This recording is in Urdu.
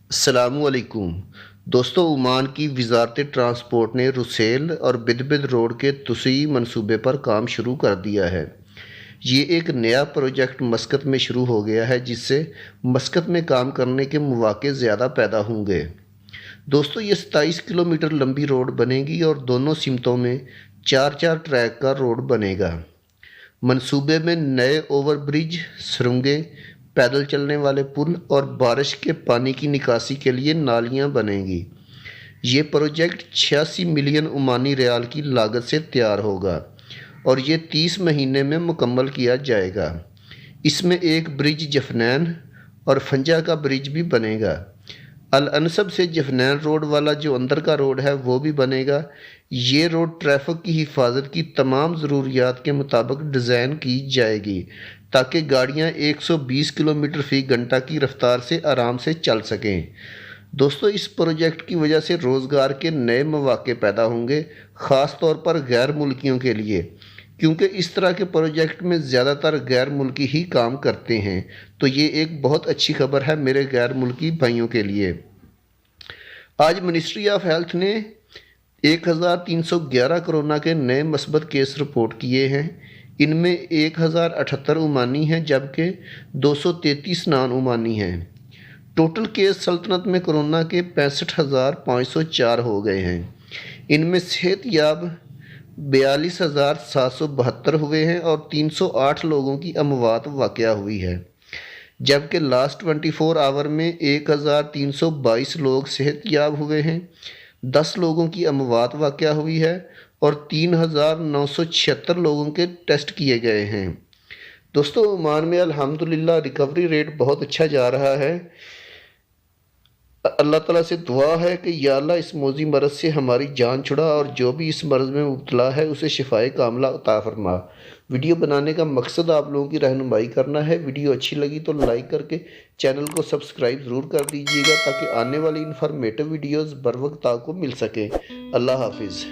السلام علیکم دوستو، عمان کی وزارت ٹرانسپورٹ نے رسیل اور بدبد روڈ کے توسیعی منصوبے پر کام شروع کر دیا ہے۔ یہ ایک نیا پروجیکٹ مسقط میں شروع ہو گیا ہے، جس سے مسقط میں کام کرنے کے مواقع زیادہ پیدا ہوں گے۔ دوستو، یہ 27 کلومیٹر لمبی روڈ بنے گی اور دونوں سمتوں میں 4 ٹریک کا روڈ بنے گا۔ منصوبے میں نئے اوور برج، سرنگیں، پیدل چلنے والے پل اور بارش کے پانی کی نکاسی کے لیے نالیاں بنیں گی۔ یہ پروجیکٹ 86 ملین عمانی ریال کی لاگت سے تیار ہوگا اور یہ 30 مہینے میں مکمل کیا جائے گا۔ اس میں ایک برج جفنین اور فنجا کا برج بھی بنے گا۔ الانصب سے جفنین روڈ والا جو اندر کا روڈ ہے وہ بھی بنے گا۔ یہ روڈ ٹریفک کی حفاظت کی تمام ضروریات کے مطابق ڈیزائن کی جائے گی تاکہ گاڑیاں 120 کلومیٹر فی گھنٹہ کی رفتار سے آرام سے چل سکیں۔ دوستو، اس پروجیکٹ کی وجہ سے روزگار کے نئے مواقع پیدا ہوں گے، خاص طور پر غیر ملکیوں کے لیے، کیونکہ اس طرح کے پروجیکٹ میں زیادہ تر غیر ملکی ہی کام کرتے ہیں۔ تو یہ ایک بہت اچھی خبر ہے میرے غیر ملکی بھائیوں کے لیے۔ آج منسٹری آف ہیلتھ نے 1311 کرونا کے نئے مثبت کیس رپورٹ کیے ہیں۔ ان میں 1078 عمانی ہیں جبکہ 233 نان عمانی ہیں۔ ٹوٹل کیس سلطنت میں کرونا کے 65,504 ہو گئے ہیں۔ ان میں صحت یاب 42,772 ہوئے ہیں اور 308 لوگوں کی اموات واقع ہوئی ہے، جبکہ لاسٹ 24 آور میں 1,322 لوگ صحت یاب ہوئے ہیں، 10 لوگوں کی اموات واقع ہوئی ہے اور 3,976 لوگوں کے ٹیسٹ کیے گئے ہیں۔ دوستو، عمان میں الحمدللہ ریکوری ریٹ بہت اچھا جا رہا ہے۔ اللہ تعالیٰ سے دعا ہے کہ یا اللہ اس موذی مرض سے ہماری جان چھڑا اور جو بھی اس مرض میں مبتلا ہے اسے شفائے کاملہ عطا فرما۔ ویڈیو بنانے کا مقصد آپ لوگوں کی رہنمائی کرنا ہے۔ ویڈیو اچھی لگی تو لائک کر کے چینل کو سبسکرائب ضرور کر دیجیے گا تاکہ آنے والی انفارمیٹیو ویڈیوز بر وقت آپ کو مل سکیں۔ اللہ حافظ۔